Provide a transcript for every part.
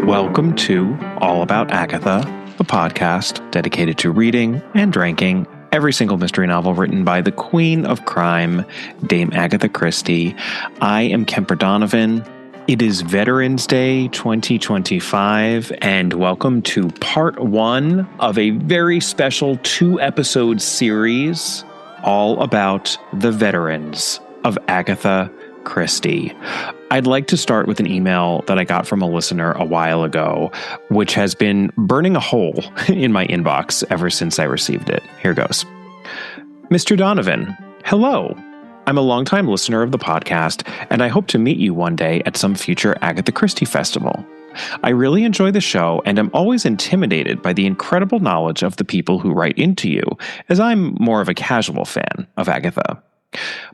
Welcome to All About Agatha, the podcast dedicated to reading and ranking every single mystery novel written by the Queen of Crime, Dame Agatha Christie. I am Kemper Donovan. It is Veterans Day 2025, and welcome to part one of a very special 2-episode series all about the veterans of Agatha Christie. I'd like to start with an email that I got from a listener a while ago, which has been burning a hole in my inbox ever since I received it. Here goes. Mr. Donovan, hello. I'm a longtime listener of the podcast, and I hope to meet you one day at some future Agatha Christie festival. I really enjoy the show, and am always intimidated by the incredible knowledge of the people who write into you, as I'm more of a casual fan of Agatha.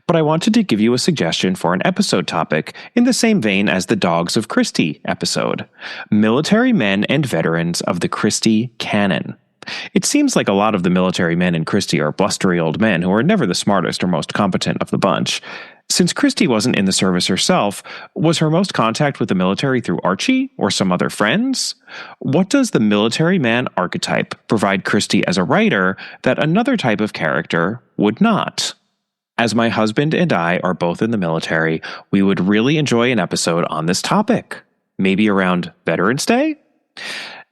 But I wanted to give you a suggestion for an episode topic in the same vein as the Dogs of Christie episode: military men and veterans of the Christie canon. It seems like a lot of the military men in Christie are blustery old men who are never the smartest or most competent of the bunch. Since Christie wasn't in the service herself, was her most contact with the military through Archie or some other friends? What does the military man archetype provide Christie as a writer that another type of character would not? As my husband and I are both in the military, we would really enjoy an episode on this topic. Maybe around Veterans Day?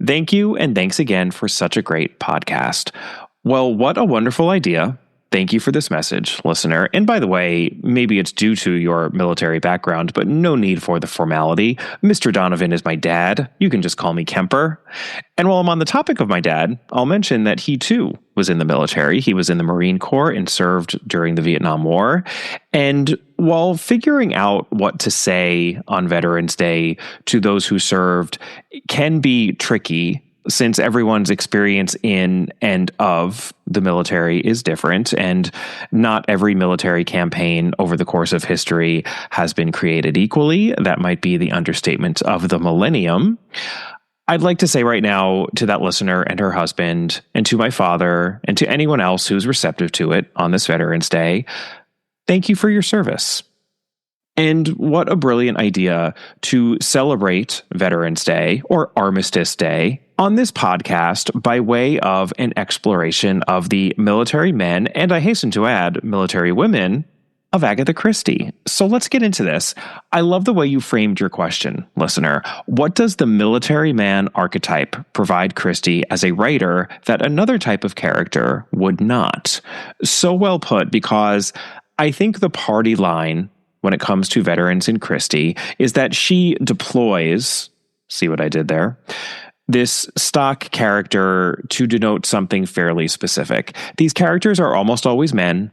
Thank you, and thanks again for such a great podcast. Well, what a wonderful idea. Thank you for this message, listener. And by the way, maybe it's due to your military background, but no need for the formality. Mr. Donovan is my dad. You can just call me Kemper. And while I'm on the topic of my dad, I'll mention that he too was in the military. He was in the Marine Corps and served during the Vietnam War. And while figuring out what to say on Veterans Day to those who served can be tricky, since everyone's experience in and of the military is different, and not every military campaign over the course of history has been created equally. That might be the understatement of the millennium. I'd like to say right now to that listener and her husband, and to my father, and to anyone else who's receptive to it on this Veterans Day, thank you for your service. And what a brilliant idea to celebrate Veterans Day, or Armistice Day, on this podcast by way of an exploration of the military men, and I hasten to add, military women, of Agatha Christie. So let's get into this. I love the way you framed your question, listener. What does the military man archetype provide Christie as a writer that another type of character would not? So well put, because I think the party line when it comes to veterans in Christie is that she deploys, see what I did there, this stock character to denote something fairly specific. These characters are almost always men.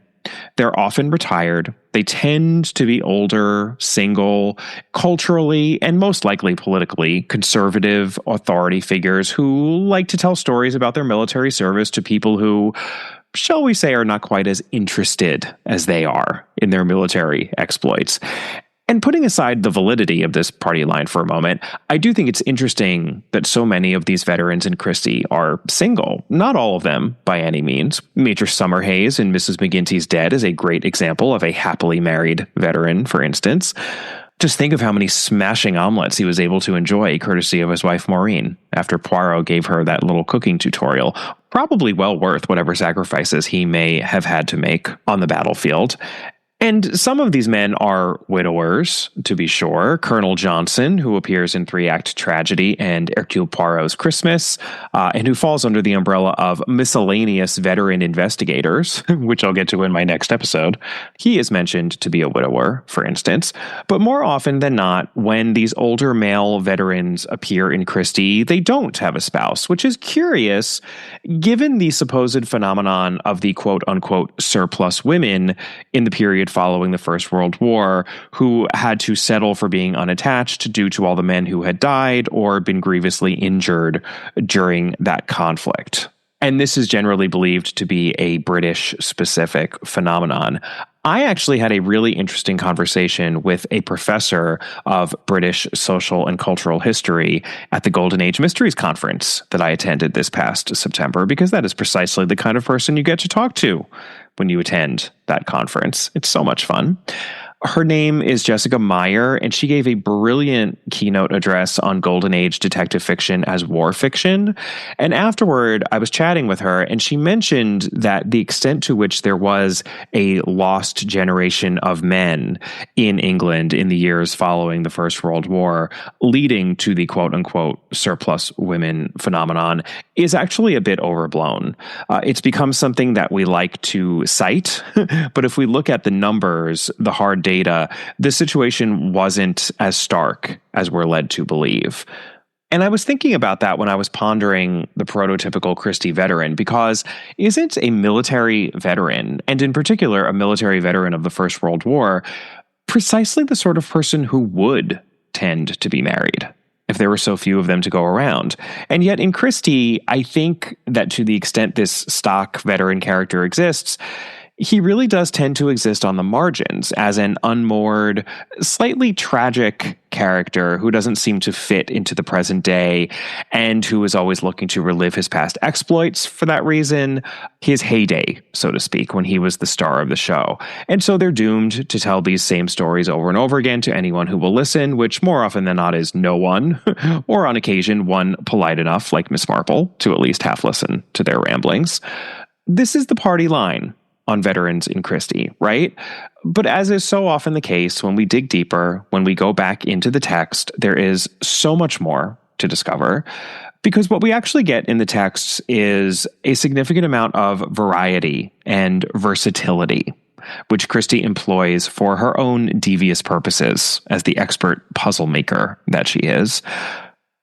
They're often retired. They tend to be older, single, culturally, and most likely politically conservative authority figures who like to tell stories about their military service to people who, shall we say, are not quite as interested as they are in their military exploits. And putting aside the validity of this party line for a moment, I do think it's interesting that so many of these veterans in Christie are single. Not all of them, by any means. Major Summerhays in Mrs. McGinty's Dead is a great example of a happily married veteran, for instance. Just think of how many smashing omelets he was able to enjoy courtesy of his wife Maureen after Poirot gave her that little cooking tutorial. Probably well worth whatever sacrifices he may have had to make on the battlefield. And some of these men are widowers, to be sure. Colonel Johnson, who appears in 3-Act Tragedy and Hercule Poirot's Christmas, and who falls under the umbrella of miscellaneous veteran investigators, which I'll get to in my next episode. He is mentioned to be a widower, for instance. But more often than not, when these older male veterans appear in Christie, they don't have a spouse, which is curious, given the supposed phenomenon of the quote-unquote surplus women in the period following the First World War, who had to settle for being unattached due to all the men who had died or been grievously injured during that conflict. And this is generally believed to be a British-specific phenomenon. I actually had a really interesting conversation with a professor of British social and cultural history at the Golden Age Mysteries Conference that I attended this past September, because that is precisely the kind of person you get to talk to when you attend that conference. It's so much fun. Her name is Jessica Meyer, and she gave a brilliant keynote address on Golden Age detective fiction as war fiction. And afterward, I was chatting with her, and she mentioned that the extent to which there was a lost generation of men in England in the years following the First World War, leading to the quote-unquote surplus women phenomenon, is actually a bit overblown. It's become something that we like to cite, but if we look at the numbers, the hard data, the situation wasn't as stark as we're led to believe. And I was thinking about that when I was pondering the prototypical Christie veteran, because isn't a military veteran, and in particular a military veteran of the First World War, precisely the sort of person who would tend to be married if there were so few of them to go around? And yet in Christie, I think that to the extent this stock veteran character exists, he really does tend to exist on the margins as an unmoored, slightly tragic character who doesn't seem to fit into the present day and who is always looking to relive his past exploits for that reason, his heyday, so to speak, when he was the star of the show. And so they're doomed to tell these same stories over and over again to anyone who will listen, which more often than not is no one, or on occasion, one polite enough, like Miss Marple, to at least half listen to their ramblings. This is the party line on veterans in Christie, right? But as is so often the case, when we dig deeper, when we go back into the text, there is so much more to discover, because what we actually get in the texts is a significant amount of variety and versatility, which Christie employs for her own devious purposes as the expert puzzle maker that she is.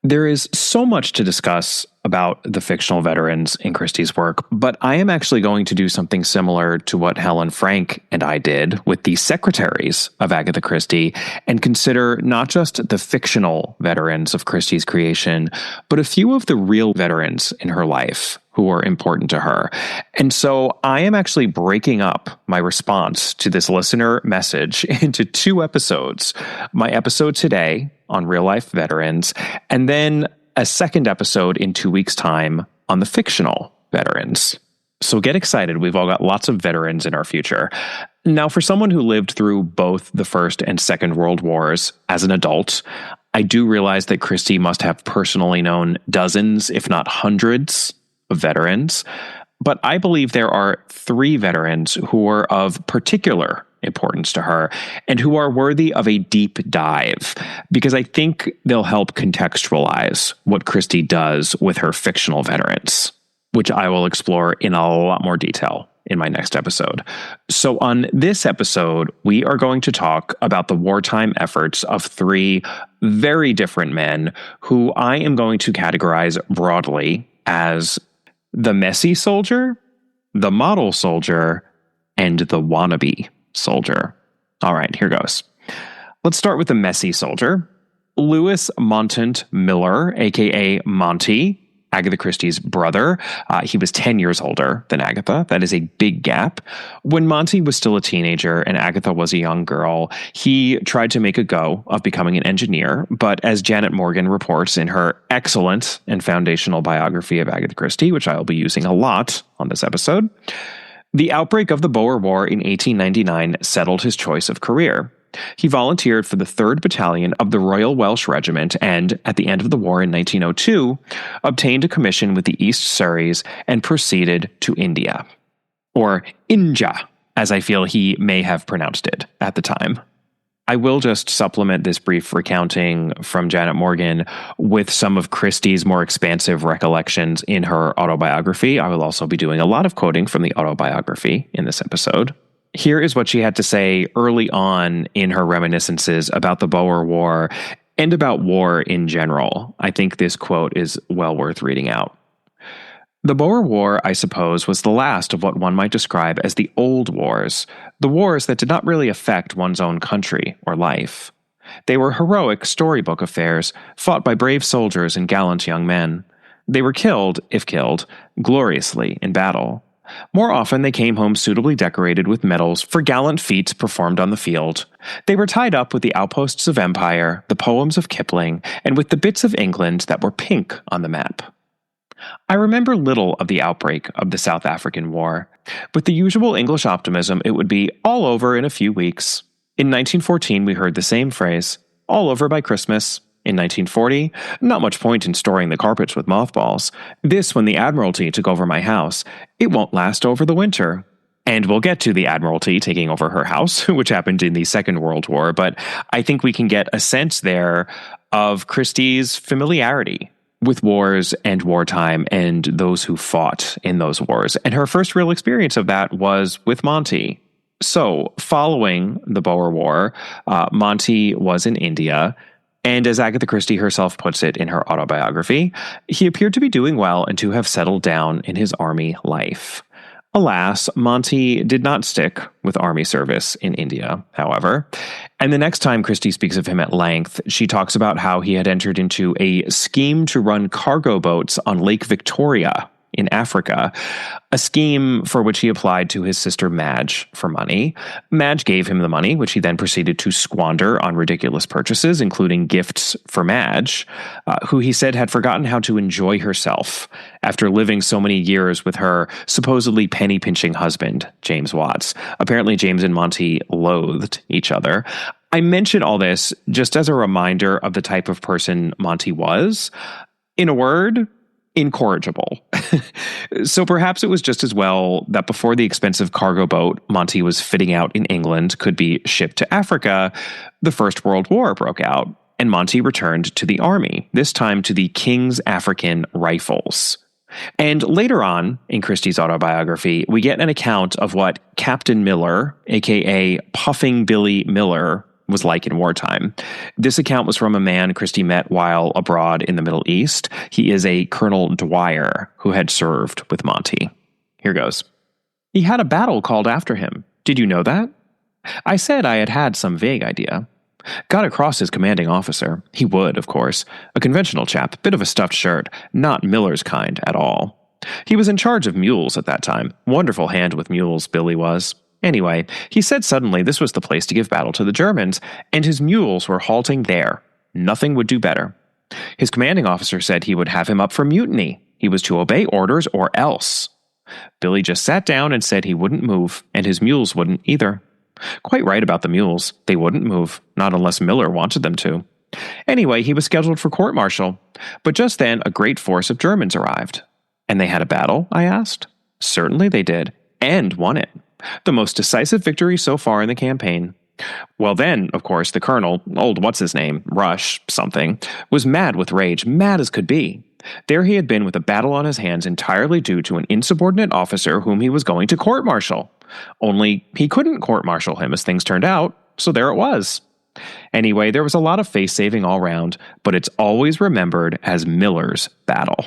There is so much to discuss about the fictional veterans in Christie's work, but I am actually going to do something similar to what Helen Frank and I did with the secretaries of Agatha Christie and consider not just the fictional veterans of Christie's creation, but a few of the real veterans in her life who were important to her. And so I am actually breaking up my response to this listener message into 2 episodes. My episode today on real life veterans, and then a second episode in 2 weeks' time on the fictional veterans. So get excited. We've all got lots of veterans in our future. Now, for someone who lived through both the First and Second World Wars as an adult, I do realize that Christie must have personally known dozens, if not hundreds, of veterans. But I believe there are 3 veterans who are of particular importance to her and who are worthy of a deep dive, because I think they'll help contextualize what Christie does with her fictional veterans, which I will explore in a lot more detail in my next episode. So on this episode, we are going to talk about the wartime efforts of 3 very different men who I am going to categorize broadly as the messy soldier, the model soldier, and the wannabe soldier. All right, here goes. Let's start with the messy soldier. Louis Montant Miller, aka Monty, Agatha Christie's brother. He was 10 years older than Agatha. That is a big gap. When Monty was still a teenager and Agatha was a young girl, he tried to make a go of becoming an engineer. But as Janet Morgan reports in her excellent and foundational biography of Agatha Christie, which I will be using a lot on this episode, the outbreak of the Boer War in 1899 settled his choice of career. He volunteered for the 3rd Battalion of the Royal Welsh Regiment and, at the end of the war in 1902, obtained a commission with the East Surreys and proceeded to India. Or India, as I feel he may have pronounced it at the time. I will just supplement this brief recounting from Janet Morgan with some of Christie's more expansive recollections in her autobiography. I will also be doing a lot of quoting from the autobiography in this episode. Here is what she had to say early on in her reminiscences about the Boer War and about war in general. I think this quote is well worth reading out. The Boer War, I suppose, was the last of what one might describe as the old wars, the wars that did not really affect one's own country or life. They were heroic storybook affairs, fought by brave soldiers and gallant young men. They were killed, if killed, gloriously in battle. More often, they came home suitably decorated with medals for gallant feats performed on the field. They were tied up with the outposts of empire, the poems of Kipling, and with the bits of England that were pink on the map. I remember little of the outbreak of the South African War. With the usual English optimism, it would be all over in a few weeks. In 1914, we heard the same phrase, all over by Christmas. In 1940, not much point in storing the carpets with mothballs. This when the Admiralty took over my house. It won't last over the winter. And we'll get to the Admiralty taking over her house, which happened in the Second World War, but I think we can get a sense there of Christie's familiarity with wars and wartime and those who fought in those wars. And her first real experience of that was with Monty. So, following the Boer War, Monty was in India, and as Agatha Christie herself puts it in her autobiography, he appeared to be doing well and to have settled down in his army life. Alas, Monty did not stick with army service in India, however. And the next time Christie speaks of him at length, she talks about how he had entered into a scheme to run cargo boats on Lake Victoria in Africa, a scheme for which he applied to his sister Madge for money. Madge gave him the money, which he then proceeded to squander on ridiculous purchases, including gifts for Madge, who he said had forgotten how to enjoy herself after living so many years with her supposedly penny-pinching husband, James Watts. Apparently, James and Monty loathed each other. I mention all this just as a reminder of the type of person Monty was. In a word, incorrigible. So perhaps it was just as well that before the expensive cargo boat Monty was fitting out in England could be shipped to Africa, the First World War broke out, and Monty returned to the army, this time to the King's African Rifles. And later on, in Christie's autobiography, we get an account of what Captain Miller, aka Puffing Billy Miller, was like in wartime. This account was from a man Christie met while abroad in the Middle East. He is a Colonel Dwyer who had served with Monty. Here goes. He had a battle called after him. Did you know that? I said I had had some vague idea. Got across his commanding officer. He would, of course. A conventional chap, bit of a stuffed shirt, not Miller's kind at all. He was in charge of mules at that time. Wonderful hand with mules, Billy was. Anyway, he said suddenly this was the place to give battle to the Germans, and his mules were halting there. Nothing would do better. His commanding officer said he would have him up for mutiny. He was to obey orders or else. Billy just sat down and said he wouldn't move, and his mules wouldn't either. Quite right about the mules. They wouldn't move, not unless Miller wanted them to. Anyway, he was scheduled for court-martial, but just then a great force of Germans arrived. And they had a battle, I asked. Certainly they did, and won it. The most decisive victory so far in the campaign. Well then, of course, the colonel, old what's-his-name, Rush, something, was mad with rage, mad as could be. There he had been with a battle on his hands entirely due to an insubordinate officer whom he was going to court-martial. Only he couldn't court-martial him as things turned out, so there it was. Anyway, there was a lot of face-saving all round, but it's always remembered as Miller's battle.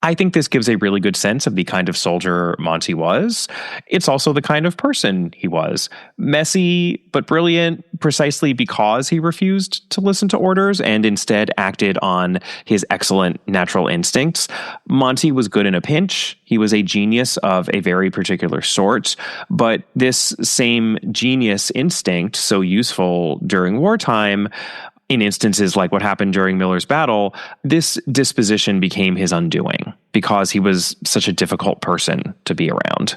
I think this gives a really good sense of the kind of soldier Monty was. It's also the kind of person he was. Messy, but brilliant, precisely because he refused to listen to orders and instead acted on his excellent natural instincts. Monty was good in a pinch. He was a genius of a very particular sort, but this same genius instinct, so useful during wartime, in instances like what happened during Miller's battle, this disposition became his undoing because he was such a difficult person to be around.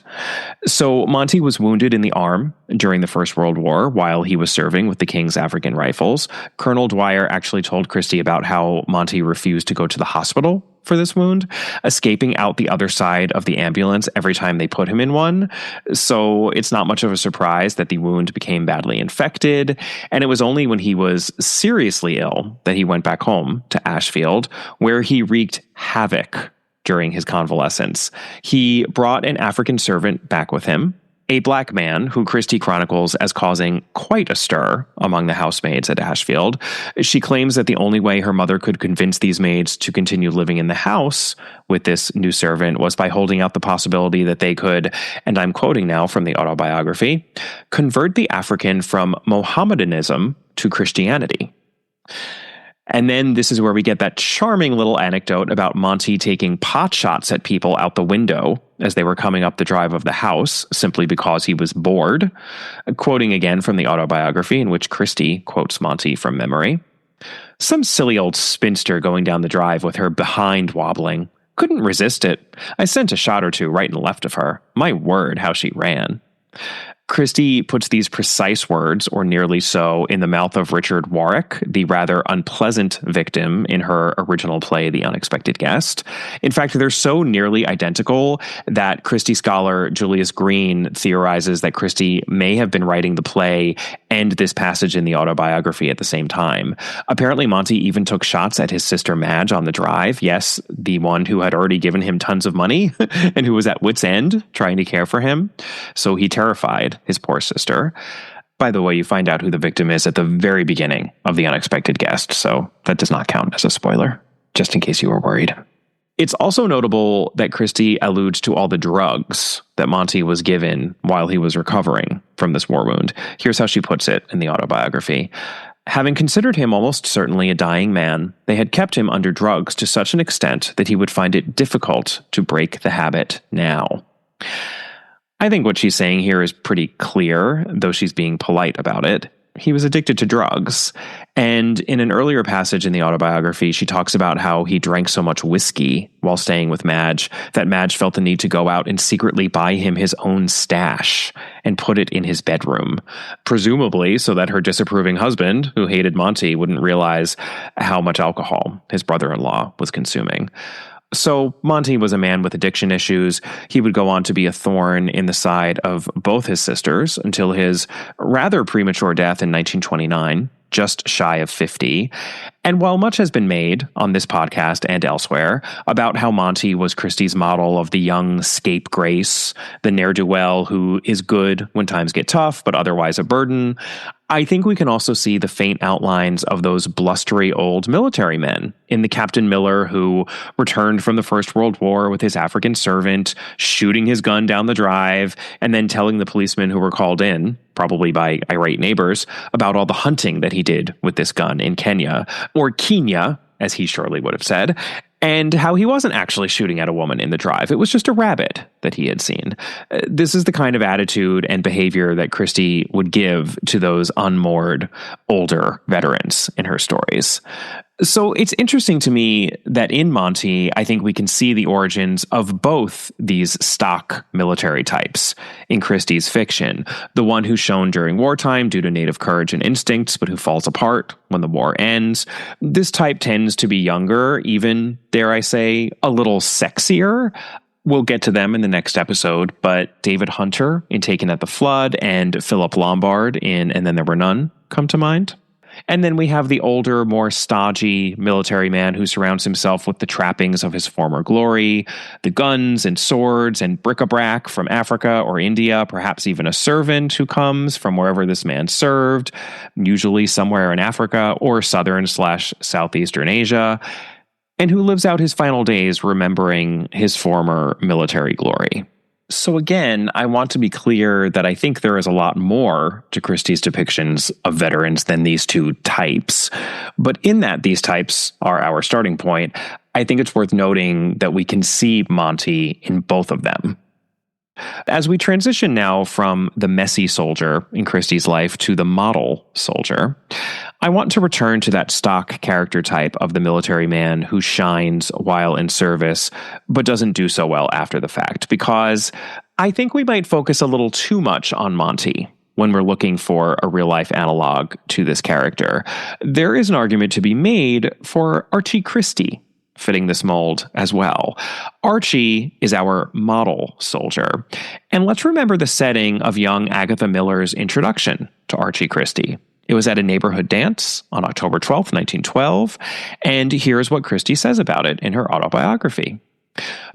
So Monty was wounded in the arm during the First World War while he was serving with the King's African Rifles. Colonel Dwyer actually told Christie about how Monty refused to go to the hospital for this wound, escaping out the other side of the ambulance every time they put him in one. So it's not much of a surprise that the wound became badly infected, and it was only when he was seriously ill that he went back home to Ashfield, where he wreaked havoc during his convalescence. He brought an African servant back with him, a black man who Christie chronicles as causing quite a stir among the housemaids at Ashfield. She claims that the only way her mother could convince these maids to continue living in the house with this new servant was by holding out the possibility that they could, and I'm quoting now from the autobiography, convert the African from Mohammedanism to Christianity. And then this is where we get that charming little anecdote about Monty taking pot shots at people out the window as they were coming up the drive of the house, simply because he was bored. Quoting again from the autobiography, in which Christie quotes Monty from memory. Some silly old spinster going down the drive with her behind wobbling. Couldn't resist it. I sent a shot or two right and left of her. My word, how she ran. Christie puts these precise words, or nearly so, in the mouth of Richard Warwick, the rather unpleasant victim in her original play, The Unexpected Guest. In fact, they're so nearly identical that Christie scholar Julius Green theorizes that Christie may have been writing the play and this passage in the autobiography at the same time. Apparently, Monty even took shots at his sister Madge on the drive. Yes, the one who had already given him tons of money and who was at wit's end trying to care for him. So he terrified his poor sister. By the way, you find out who the victim is at the very beginning of The Unexpected Guest, so that does not count as a spoiler, just in case you were worried. It's also notable that Christie alludes to all the drugs that Monty was given while he was recovering from this war wound. Here's how she puts it in the autobiography. Having considered him almost certainly a dying man, they had kept him under drugs to such an extent that he would find it difficult to break the habit now. I think what she's saying here is pretty clear, though she's being polite about it. He was addicted to drugs. And in an earlier passage in the autobiography, she talks about how he drank so much whiskey while staying with Madge that Madge felt the need to go out and secretly buy him his own stash and put it in his bedroom, presumably so that her disapproving husband, who hated Monty, wouldn't realize how much alcohol his brother-in-law was consuming. So Monty was a man with addiction issues. He would go on to be a thorn in the side of both his sisters until his rather premature death in 1929, just shy of 50. And while much has been made on this podcast and elsewhere about how Monty was Christie's model of the young scapegrace, the ne'er-do-well who is good when times get tough, but otherwise a burden, I think we can also see the faint outlines of those blustery old military men in the Captain Miller who returned from the First World War with his African servant, shooting his gun down the drive, and then telling the policemen who were called in, probably by irate neighbors, about all the hunting that he did with this gun in Kenya, or Kenya, as he surely would have said, and how he wasn't actually shooting at a woman in the drive. It was just a rabbit that he had seen. This is the kind of attitude and behavior that Christie would give to those unmoored, older veterans in her stories. So it's interesting to me that in Monty, I think we can see the origins of both these stock military types in Christie's fiction. The one who's shown during wartime due to native courage and instincts, but who falls apart when the war ends. This type tends to be younger, even, dare I say, a little sexier. We'll get to them in the next episode, but David Hunter in Taken at the Flood and Philip Lombard in And Then There Were None come to mind. And then we have the older, more stodgy military man who surrounds himself with the trappings of his former glory, the guns and swords and bric-a-brac from Africa or India, perhaps even a servant who comes from wherever this man served, usually somewhere in Africa or southern/southeastern Asia, and who lives out his final days remembering his former military glory. So again, I want to be clear that I think there is a lot more to Christie's depictions of veterans than these two types. But in that these types are our starting point, I think it's worth noting that we can see Monty in both of them. As we transition now from the messy soldier in Christie's life to the model soldier, I want to return to that stock character type of the military man who shines while in service, but doesn't do so well after the fact, because I think we might focus a little too much on Monty when we're looking for a real-life analog to this character. There is an argument to be made for Archie Christie fitting this mold as well. Archie is our model soldier. And let's remember the setting of young Agatha Miller's introduction to Archie Christie. It was at a neighborhood dance on October 12th, 1912, and here's what Christie says about it in her autobiography.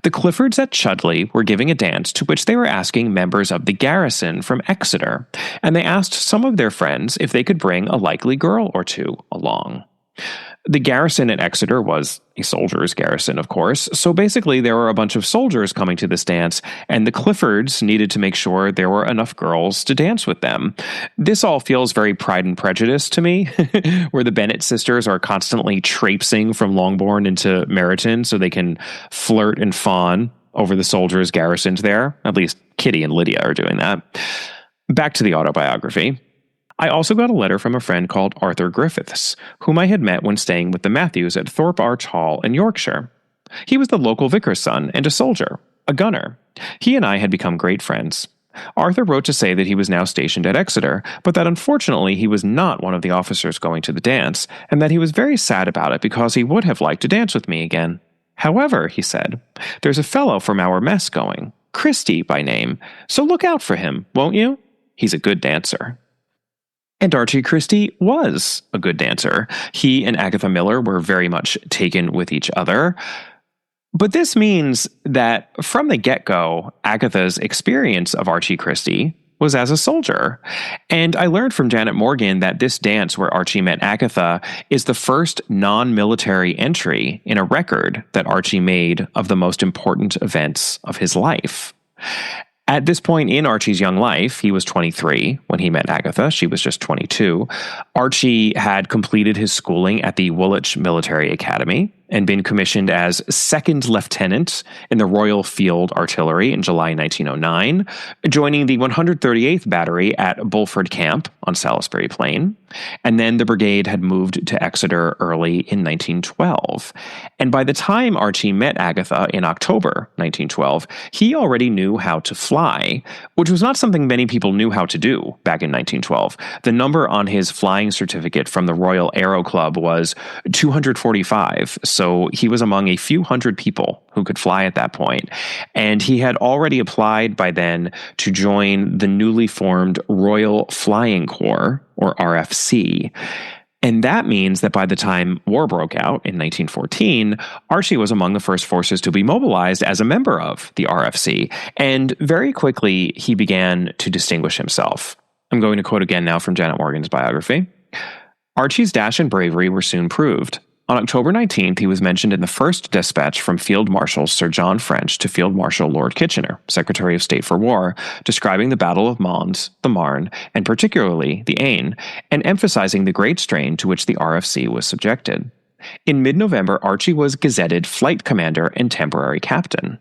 The Cliffords at Chudley were giving a dance to which they were asking members of the garrison from Exeter, and they asked some of their friends if they could bring a likely girl or two along. The garrison at Exeter was a soldier's garrison, of course, so basically there were a bunch of soldiers coming to this dance, and the Cliffords needed to make sure there were enough girls to dance with them. This all feels very Pride and Prejudice to me, where the Bennet sisters are constantly traipsing from Longbourn into Meryton so they can flirt and fawn over the soldiers garrisoned there. At least Kitty and Lydia are doing that. Back to the autobiography. I also got a letter from a friend called Arthur Griffiths, whom I had met when staying with the Matthews at Thorpe Arch Hall in Yorkshire. He was the local vicar's son and a soldier, a gunner. He and I had become great friends. Arthur wrote to say that he was now stationed at Exeter, but that unfortunately he was not one of the officers going to the dance, and that he was very sad about it because he would have liked to dance with me again. However, he said, there's a fellow from our mess going, Christie by name, so look out for him, won't you? He's a good dancer. And Archie Christie was a good dancer. He and Agatha Miller were very much taken with each other. But this means that from the get-go, Agatha's experience of Archie Christie was as a soldier. And I learned from Janet Morgan that this dance where Archie met Agatha is the first non-military entry in a record that Archie made of the most important events of his life. At this point in Archie's young life, he was 23 when he met Agatha. She was just 22. Archie had completed his schooling at the Woolwich Military Academy and been commissioned as second lieutenant in the Royal Field Artillery in July 1909, joining the 138th Battery at Bulford Camp on Salisbury Plain. And then the brigade had moved to Exeter early in 1912. And by the time Archie met Agatha in October 1912, he already knew how to fly, which was not something many people knew how to do back in 1912. The number on his flying certificate from the Royal Aero Club was 245, so he was among a few hundred people who could fly at that point. And he had already applied by then to join the newly formed Royal Flying Corps, or RFC. And that means that by the time war broke out in 1914, Archie was among the first forces to be mobilized as a member of the RFC. And very quickly, he began to distinguish himself. I'm going to quote again now from Janet Morgan's biography. Archie's dash and bravery were soon proved. On October 19th, he was mentioned in the first dispatch from Field Marshal Sir John French to Field Marshal Lord Kitchener, Secretary of State for War, describing the Battle of Mons, the Marne, and particularly the Aisne, and emphasizing the great strain to which the RFC was subjected. In mid-November, Archie was gazetted Flight Commander and Temporary Captain.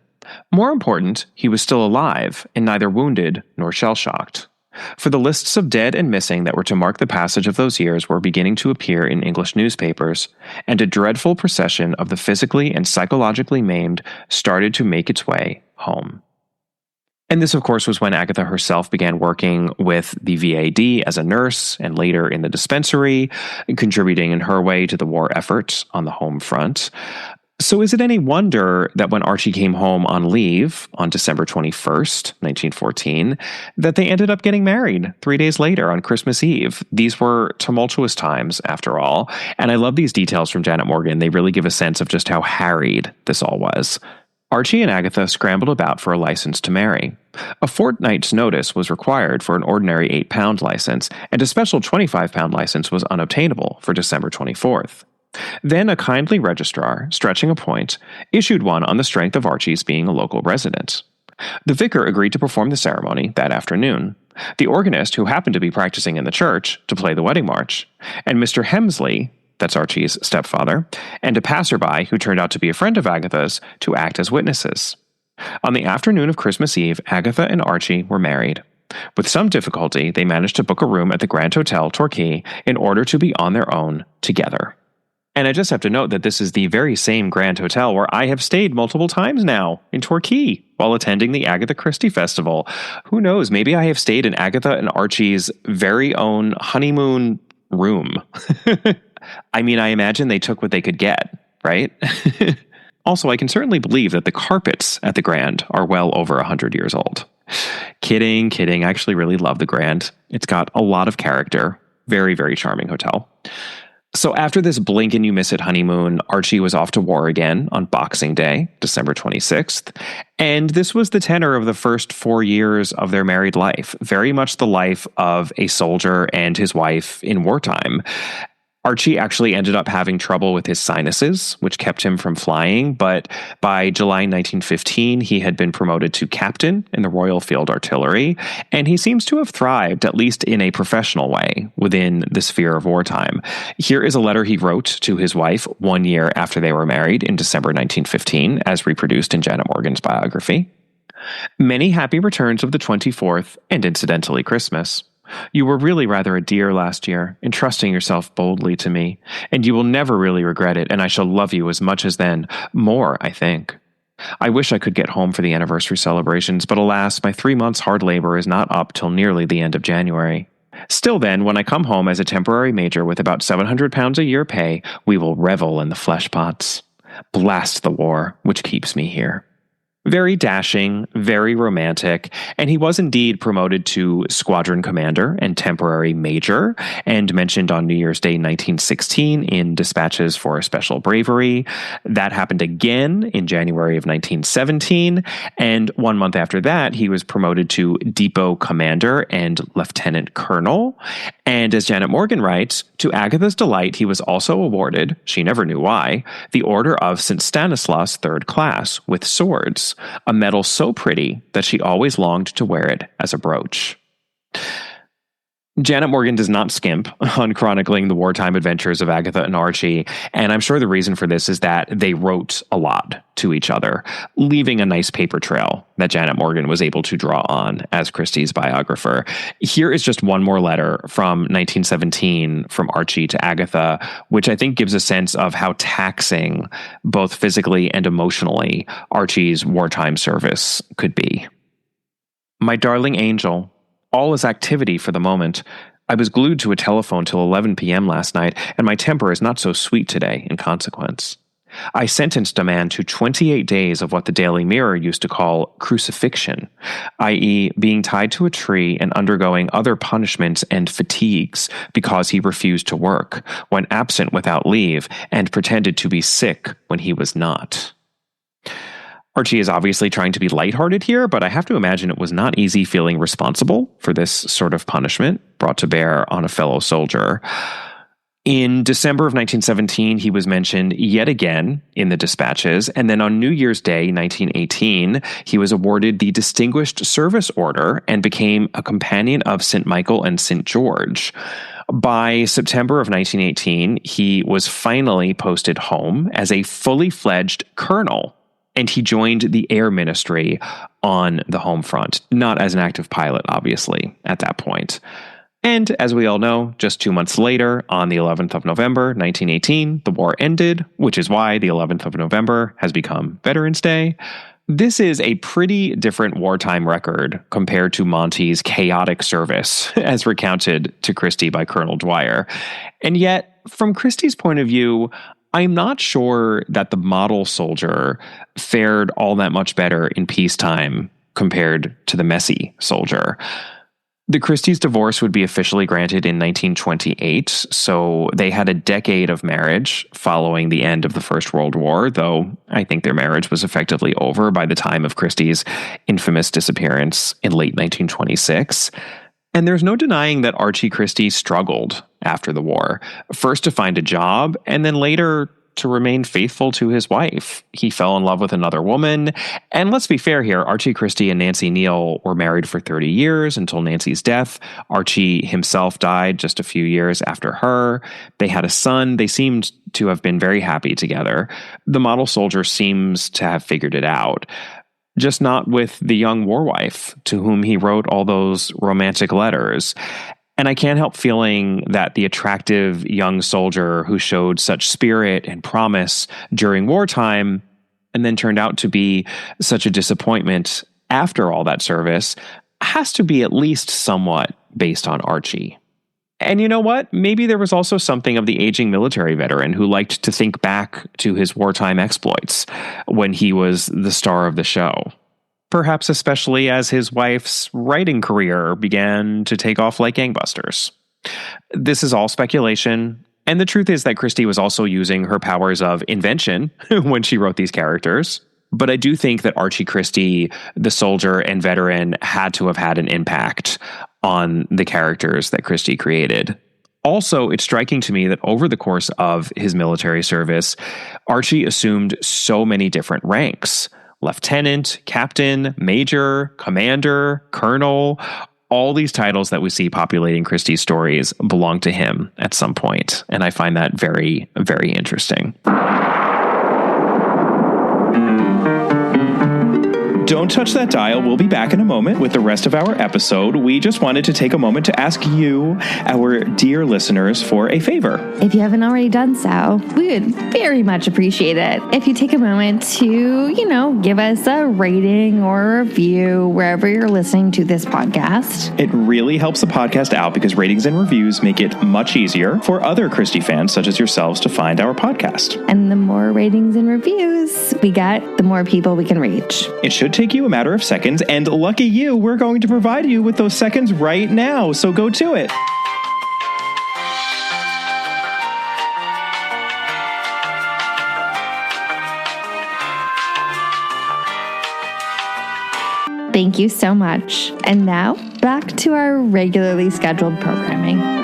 More important, he was still alive and neither wounded nor shell-shocked. For the lists of dead and missing that were to mark the passage of those years were beginning to appear in English newspapers, and a dreadful procession of the physically and psychologically maimed started to make its way home. And this, of course, was when Agatha herself began working with the VAD as a nurse and later in the dispensary, contributing in her way to the war effort on the home front. So is it any wonder that when Archie came home on leave on December 21st, 1914, that they ended up getting married 3 days later on Christmas Eve? These were tumultuous times, after all, and I love these details from Janet Morgan. They really give a sense of just how harried this all was. Archie and Agatha scrambled about for a license to marry. A fortnight's notice was required for an ordinary 8-pound license, and a special 25-pound license was unobtainable for December 24th. Then a kindly registrar, stretching a point, issued one on the strength of Archie's being a local resident. The vicar agreed to perform the ceremony that afternoon. The organist, who happened to be practicing in the church, to play the wedding march, and Mr. Hemsley, that's Archie's stepfather, and a passerby who turned out to be a friend of Agatha's, to act as witnesses. On the afternoon of Christmas Eve, Agatha and Archie were married. With some difficulty, they managed to book a room at the Grand Hotel, Torquay, in order to be on their own together. And I just have to note that this is the very same Grand Hotel where I have stayed multiple times now, in Torquay, while attending the Agatha Christie Festival. Who knows, maybe I have stayed in Agatha and Archie's very own honeymoon room. I mean, I imagine they took what they could get, right? Also, I can certainly believe that the carpets at the Grand are well over 100 years old. Kidding. I actually really love the Grand. It's got a lot of character. Very, very charming hotel. So after this blink and you miss it honeymoon, Archie was off to war again on Boxing Day, December 26th. And this was the tenor of the first 4 years of their married life, very much the life of a soldier and his wife in wartime. Archie actually ended up having trouble with his sinuses, which kept him from flying, but by July 1915, he had been promoted to captain in the Royal Field Artillery, and he seems to have thrived, at least in a professional way, within the sphere of wartime. Here is a letter he wrote to his wife 1 year after they were married in December 1915, as reproduced in Janet Morgan's biography. Many happy returns of the 24th, and incidentally Christmas. You were really rather a dear last year, entrusting yourself boldly to me, and you will never really regret it, and I shall love you as much as then, more, I think. I wish I could get home for the anniversary celebrations, but alas, my 3 months hard labor is not up till nearly the end of January. Still then, when I come home as a temporary major with about 700 pounds a year pay, we will revel in the flesh pots. Blast the war, which keeps me here. Very dashing, very romantic, and he was indeed promoted to squadron commander and temporary major, and mentioned on New Year's Day 1916 in Dispatches for Special Bravery. That happened again in January of 1917, and 1 month after that, he was promoted to depot commander and lieutenant colonel. And as Janet Morgan writes, to Agatha's delight, he was also awarded, she never knew why, the Order of St. Stanislaus Third Class with swords, a medal so pretty that she always longed to wear it as a brooch. Janet Morgan does not skimp on chronicling the wartime adventures of Agatha and Archie, and I'm sure the reason for this is that they wrote a lot to each other, leaving a nice paper trail that Janet Morgan was able to draw on as Christie's biographer. Here is just one more letter from 1917 from Archie to Agatha, which I think gives a sense of how taxing, both physically and emotionally, Archie's wartime service could be. My darling angel, all is activity for the moment. I was glued to a telephone till 11 p.m. last night, and my temper is not so sweet today in consequence. I sentenced a man to 28 days of what the Daily Mirror used to call crucifixion, i.e. being tied to a tree and undergoing other punishments and fatigues because he refused to work, when absent without leave, and pretended to be sick when he was not. Archie is obviously trying to be lighthearted here, but I have to imagine it was not easy feeling responsible for this sort of punishment brought to bear on a fellow soldier. In December of 1917, he was mentioned yet again in the dispatches, and then on New Year's Day, 1918, he was awarded the Distinguished Service Order and became a companion of St. Michael and St. George. By September of 1918, he was finally posted home as a fully fledged colonel, and he joined the Air Ministry on the home front, not as an active pilot, obviously, at that point. And as we all know, just 2 months later, on the 11th of November, 1918, the war ended, which is why the 11th of November has become Veterans Day. This is a pretty different wartime record compared to Monty's chaotic service, as recounted to Christie by Colonel Dwyer. And yet, from Christie's point of view, I'm not sure that the model soldier fared all that much better in peacetime compared to the messy soldier. The Christies' divorce would be officially granted in 1928, so they had a decade of marriage following the end of the First World War, though I think their marriage was effectively over by the time of Christie's infamous disappearance in late 1926. And there's no denying that Archie Christie struggled after the war, first to find a job, and then later to remain faithful to his wife. He fell in love with another woman, and let's be fair here, Archie Christie and Nancy Neal were married for 30 years until Nancy's death. Archie himself died just a few years after her. They had a son. They seemed to have been very happy together. The model soldier seems to have figured it out. Just not with the young war wife to whom he wrote all those romantic letters. And I can't help feeling that the attractive young soldier who showed such spirit and promise during wartime and then turned out to be such a disappointment after all that service has to be at least somewhat based on Archie. And you know what? Maybe there was also something of the aging military veteran who liked to think back to his wartime exploits when he was the star of the show. Perhaps especially as his wife's writing career began to take off like gangbusters. This is all speculation, and the truth is that Christie was also using her powers of invention when she wrote these characters. But I do think that Archie Christie, the soldier and veteran, had to have had an impact on the characters that Christie created. Also, it's striking to me that over the course of his military service, Archie assumed so many different ranks. Lieutenant, captain, major, commander, colonel, all these titles that we see populating Christie's stories belong to him at some point. And I find that very, very interesting. Don't touch that dial. We'll be back in a moment with the rest of our episode. We just wanted to take a moment to ask you, our dear listeners, for a favor. If you haven't already done so, we would very much appreciate it if you take a moment to, give us a rating or a review wherever you're listening to this podcast. It really helps the podcast out because ratings and reviews make it much easier for other Christie fans such as yourselves to find our podcast. And the more ratings and reviews we get, the more people we can reach. It should take you a matter of seconds, and lucky you, we're going to provide you with those seconds right now, so go to it. Thank you so much. And now, back to our regularly scheduled programming.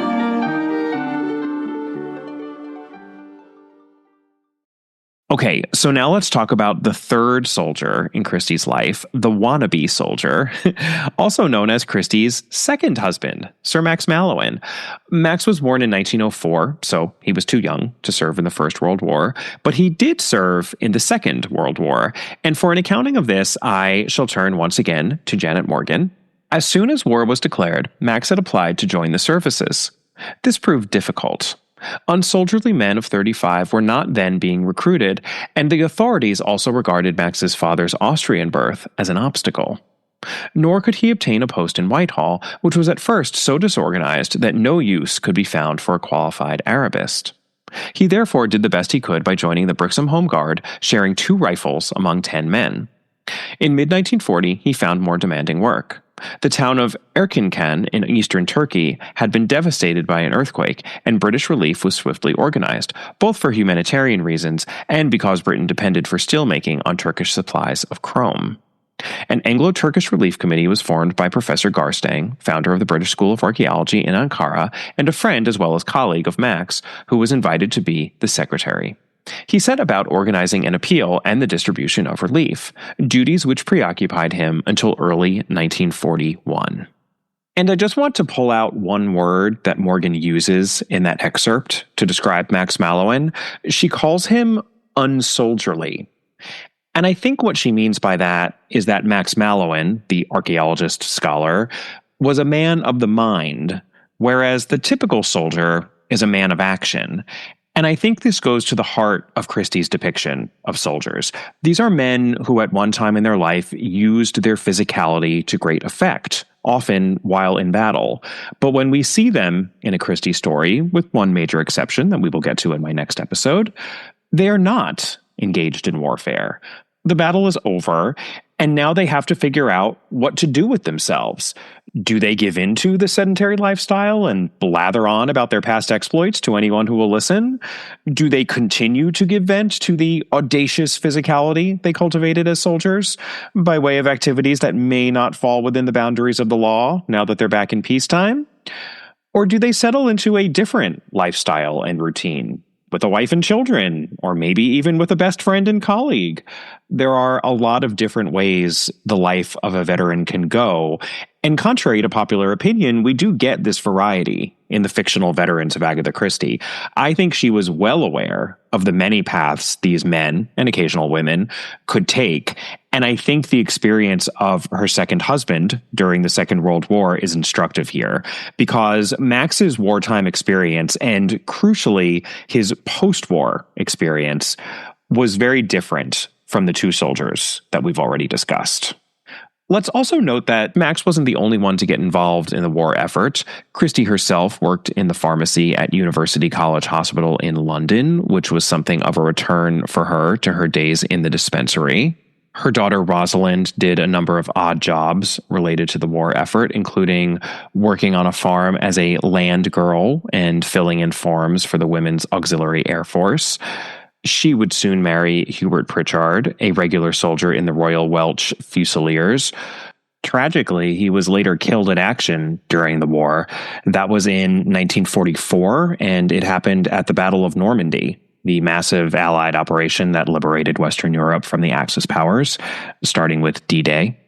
Okay, so now let's talk about the third soldier in Christie's life, the wannabe soldier, also known as Christie's second husband, Sir Max Mallowan. Max was born in 1904, so he was too young to serve in the First World War, but he did serve in the Second World War. And for an accounting of this, I shall turn once again to Janet Morgan. As soon as war was declared, Max had applied to join the services. This proved difficult. Unsoldierly men of 35 were not then being recruited, and the authorities also regarded Max's father's Austrian birth as an obstacle. Nor could he obtain a post in Whitehall, which was at first so disorganized that no use could be found for a qualified Arabist. He therefore did the best he could by joining the Brixham Home Guard, sharing 2 rifles among 10 men. In mid-1940, he found more demanding work. The town of Erzincan in eastern Turkey had been devastated by an earthquake, and British relief was swiftly organized, both for humanitarian reasons and because Britain depended for steelmaking on Turkish supplies of chrome. An Anglo-Turkish relief committee was formed by Professor Garstang, founder of the British School of Archaeology in Ankara, and a friend as well as colleague of Max, who was invited to be the secretary. He set about organizing an appeal and the distribution of relief, duties which preoccupied him until early 1941. And I just want to pull out one word that Morgan uses in that excerpt to describe Max Mallowan. She calls him unsoldierly. And I think what she means by that is that Max Mallowan, the archaeologist scholar, was a man of the mind, whereas the typical soldier is a man of action. And I think this goes to the heart of Christie's depiction of soldiers. These are men who at one time in their life used their physicality to great effect, often while in battle. But when we see them in a Christie story, with one major exception that we will get to in my next episode, they are not engaged in warfare. The battle is over, and now they have to figure out what to do with themselves. Do they give in to the sedentary lifestyle and blather on about their past exploits to anyone who will listen? Do they continue to give vent to the audacious physicality they cultivated as soldiers by way of activities that may not fall within the boundaries of the law now that they're back in peacetime? Or do they settle into a different lifestyle and routine? With a wife and children, or maybe even with a best friend and colleague. There are a lot of different ways the life of a veteran can go. And contrary to popular opinion, we do get this variety in the fictional veterans of Agatha Christie. I think she was well aware of the many paths these men, and occasional women, could take. And I think the experience of her second husband during the Second World War is instructive here, because Max's wartime experience, and crucially, his post-war experience, was very different from the 2 soldiers that we've already discussed. Let's also note that Max wasn't the only one to get involved in the war effort. Christie herself worked in the pharmacy at University College Hospital in London, which was something of a return for her to her days in the dispensary. Her daughter Rosalind did a number of odd jobs related to the war effort, including working on a farm as a land girl and filling in forms for the Women's Auxiliary Air Force. She would soon marry Hubert Pritchard, a regular soldier in the Royal Welch Fusiliers. Tragically, he was later killed in action during the war. That was in 1944, and it happened at the Battle of Normandy, the massive Allied operation that liberated Western Europe from the Axis powers, starting with D-Day.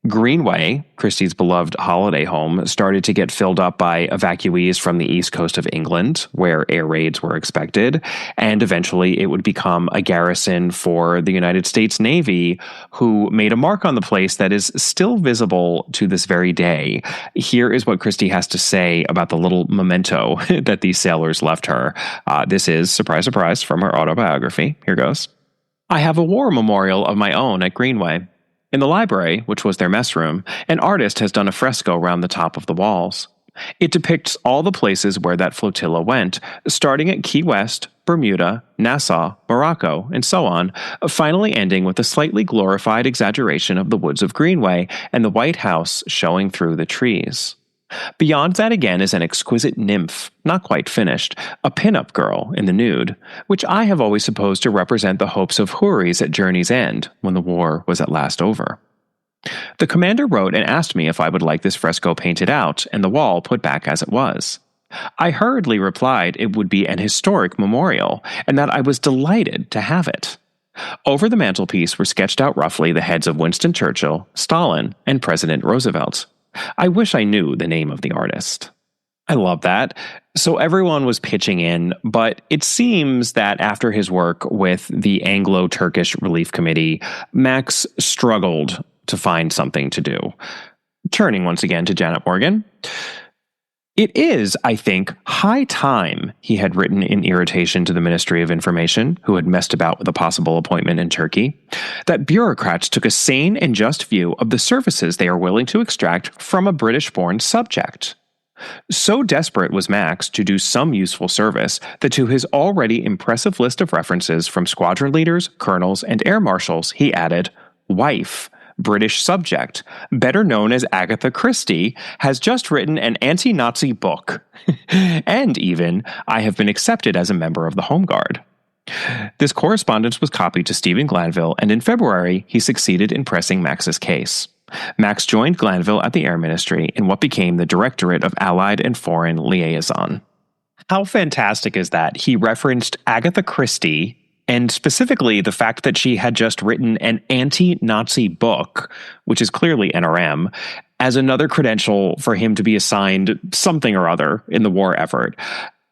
Greenway, Christie's beloved holiday home, started to get filled up by evacuees from the east coast of England, where air raids were expected, and eventually it would become a garrison for the United States Navy, who made a mark on the place that is still visible to this very day. Here is what Christie has to say about the little memento that these sailors left her. This is, surprise, surprise, from her autobiography. Here goes. I have a war memorial of my own at Greenway. In the library, which was their mess room, an artist has done a fresco round the top of the walls. It depicts all the places where that flotilla went, starting at Key West, Bermuda, Nassau, Morocco, and so on, finally ending with a slightly glorified exaggeration of the woods of Greenway and the White House showing through the trees. Beyond that again is an exquisite nymph, not quite finished, a pin-up girl in the nude, which I have always supposed to represent the hopes of houris at Journey's End, when the war was at last over. The commander wrote and asked me if I would like this fresco painted out and the wall put back as it was. I hurriedly replied it would be an historic memorial, and that I was delighted to have it. Over the mantelpiece were sketched out roughly the heads of Winston Churchill, Stalin, and President Roosevelt. I wish I knew the name of the artist. I love that. So everyone was pitching in, but it seems that after his work with the Anglo-Turkish Relief Committee, Max struggled to find something to do. Turning once again to Janet Morgan. It is, I think, high time he had written in irritation to the Ministry of Information, who had messed about with a possible appointment in Turkey, that bureaucrats took a sane and just view of the services they are willing to extract from a British-born subject. So desperate was Max to do some useful service that to his already impressive list of references from squadron leaders, colonels, and air marshals, he added, wife, British subject, better known as Agatha Christie, has just written an anti-Nazi book. And even, I have been accepted as a member of the Home Guard. This correspondence was copied to Stephen Glanville, and in February, he succeeded in pressing Max's case. Max joined Glanville at the Air Ministry in what became the Directorate of Allied and Foreign Liaison. How fantastic is that? He referenced Agatha Christie, and specifically the fact that she had just written an anti-Nazi book, which is clearly NRM, as another credential for him to be assigned something or other in the war effort.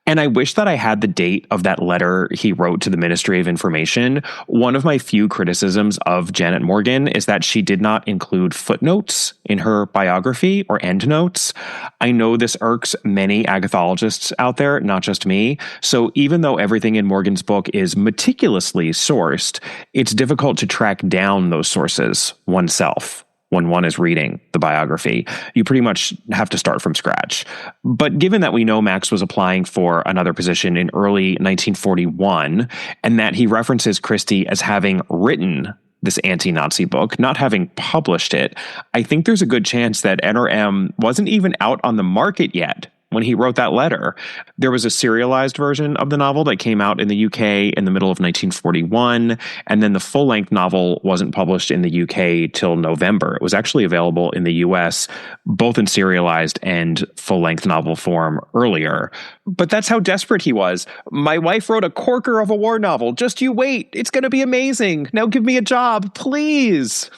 And I wish that I had the date of that letter he wrote to the Ministry of Information. One of my few criticisms of Janet Morgan is that she did not include footnotes in her biography or endnotes. I know this irks many agathologists out there, not just me. So even though everything in Morgan's book is meticulously sourced, it's difficult to track down those sources oneself. When one is reading the biography, you pretty much have to start from scratch. But given that we know Max was applying for another position in early 1941, and that he references Christie as having written this anti-Nazi book, not having published it, I think there's a good chance that NRM wasn't even out on the market yet when he wrote that letter. There was a serialized version of the novel that came out in the UK in the middle of 1941, and then the full-length novel wasn't published in the UK till November. It was actually available in the US, both in serialized and full-length novel form earlier. But that's how desperate he was. My wife wrote a corker of a war novel. Just you wait. It's going to be amazing. Now give me a job, please.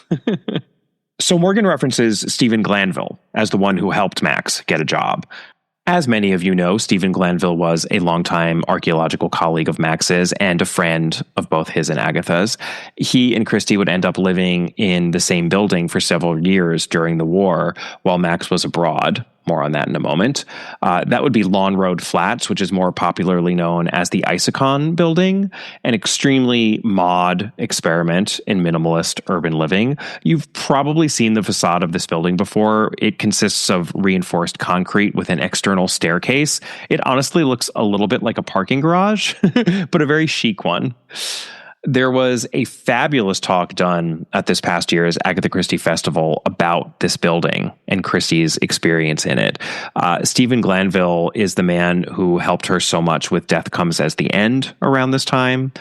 So Morgan references Stephen Glanville as the one who helped Max get a job. As many of you know, Stephen Glanville was a longtime archaeological colleague of Max's and a friend of both his and Agatha's. He and Christie would end up living in the same building for several years during the war while Max was abroad. More on that in a moment. That would be Lawn Road Flats, which is more popularly known as the Isokon building, an extremely mod experiment in minimalist urban living. You've probably seen the facade of this building before. It consists of reinforced concrete with an external staircase. It honestly looks a little bit like a parking garage, but a very chic one. There was a fabulous talk done at this past year's Agatha Christie Festival about this building and Christie's experience in it. Stephen Glanville is the man who helped her so much with Death Comes as the End around this time.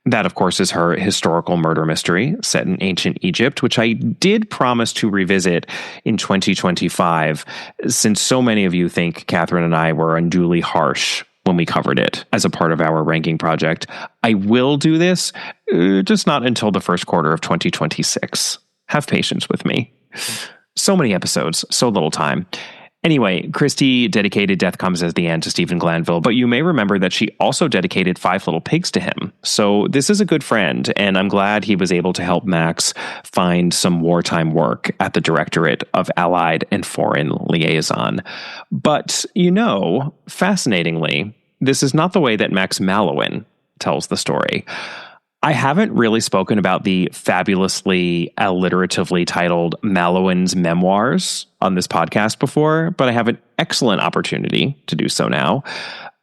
That, of course, is her historical murder mystery set in ancient Egypt, which I did promise to revisit in 2025, since so many of you think Catherine and I were unduly harsh when we covered it as a part of our ranking project. I will do this, just not until the first quarter of 2026. Have patience with me. So many episodes, so little time. Anyway, Christie dedicated Death Comes at the End to Stephen Glanville, but you may remember that she also dedicated Five Little Pigs to him. So this is a good friend, and I'm glad he was able to help Max find some wartime work at the Directorate of Allied and Foreign Liaison. But, fascinatingly, this is not the way that Max Mallowan tells the story. I haven't really spoken about the fabulously alliteratively titled Mallowan's Memoirs on this podcast before, but I have an excellent opportunity to do so now.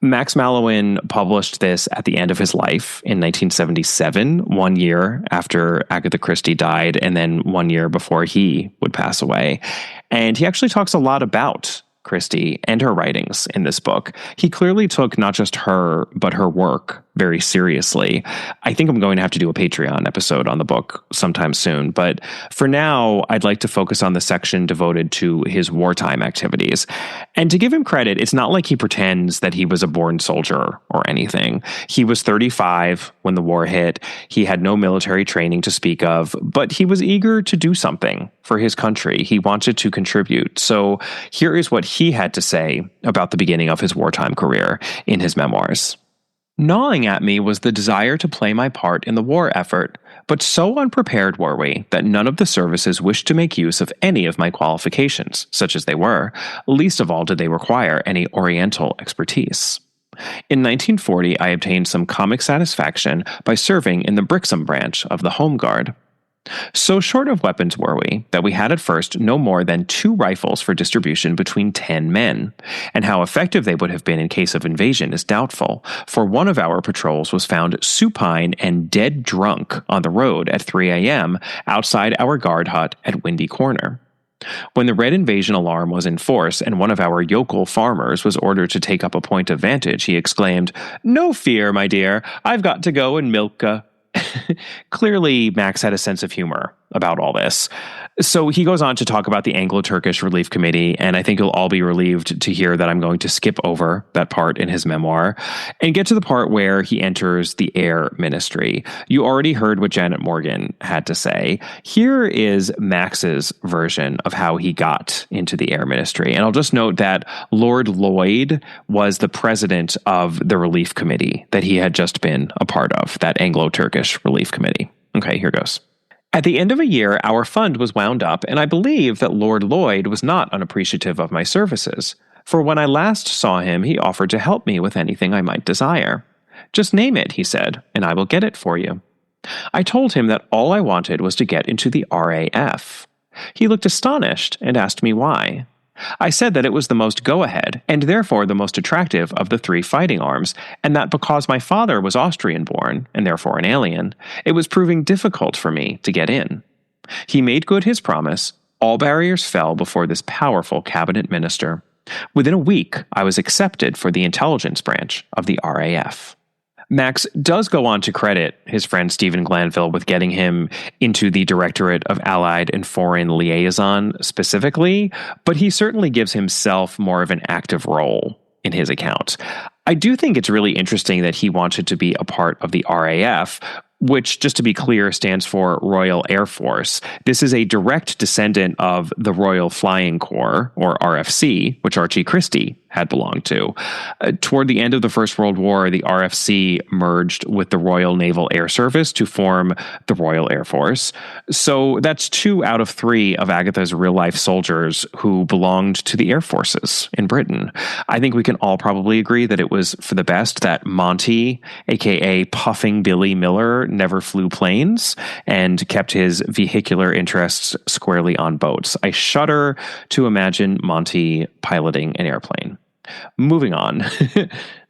Max Mallowan published this at the end of his life in 1977, 1 year after Agatha Christie died, and then 1 year before he would pass away. And he actually talks a lot about Christie and her writings in this book. He clearly took not just her, but her work very seriously. I think I'm going to have to do a Patreon episode on the book sometime soon, but for now, I'd like to focus on the section devoted to his wartime activities. And to give him credit, it's not like he pretends that he was a born soldier or anything. He was 35 when the war hit. He had no military training to speak of, but he was eager to do something for his country. He wanted to contribute. So here is what he had to say about the beginning of his wartime career in his memoirs. Gnawing at me was the desire to play my part in the war effort, but so unprepared were we that none of the services wished to make use of any of my qualifications, such as they were. Least of all did they require any Oriental expertise. In 1940, I obtained some comic satisfaction by serving in the Brixham branch of the Home Guard. So short of weapons were we, that we had at first no more than 2 rifles for distribution between 10 men, and how effective they would have been in case of invasion is doubtful, for one of our patrols was found supine and dead drunk on the road at 3 a.m. outside our guard hut at Windy Corner. When the Red Invasion alarm was in force and one of our yokel farmers was ordered to take up a point of vantage, he exclaimed, "No fear, my dear, I've got to go and milk a..." Clearly, Max had a sense of humor about all this. So he goes on to talk about the Anglo-Turkish Relief Committee, and I think you'll all be relieved to hear that I'm going to skip over that part in his memoir and get to the part where he enters the Air Ministry. You already heard what Janet Morgan had to say. Here is Max's version of how he got into the Air Ministry. And I'll just note that Lord Lloyd was the president of the Relief Committee that he had just been a part of, that Anglo-Turkish Relief Committee. Okay, here goes. At the end of a year, our fund was wound up, and I believe that Lord Lloyd was not unappreciative of my services, for when I last saw him, he offered to help me with anything I might desire. "Just name it," he said, "and I will get it for you." I told him that all I wanted was to get into the RAF. He looked astonished and asked me why. I said that it was the most go-ahead, and therefore the most attractive of the 3 fighting arms, and that because my father was Austrian-born, and therefore an alien, it was proving difficult for me to get in. He made good his promise. All barriers fell before this powerful cabinet minister. Within a week, I was accepted for the intelligence branch of the RAF. Max does go on to credit his friend Stephen Glanville with getting him into the Directorate of Allied and Foreign Liaison specifically, but he certainly gives himself more of an active role in his account. I do think it's really interesting that he wanted to be a part of the RAF, which, just to be clear, stands for Royal Air Force. This is a direct descendant of the Royal Flying Corps, or RFC, which Archie Christie had belonged to. Toward the end of the First World War, the RFC merged with the Royal Naval Air Service to form the Royal Air Force. So that's 2 out of 3 of Agatha's real-life soldiers who belonged to the Air Forces in Britain. I think we can all probably agree that it was for the best that Monty, aka Puffing Billy Miller, never flew planes and kept his vehicular interests squarely on boats. I shudder to imagine Monty piloting an airplane. Moving on.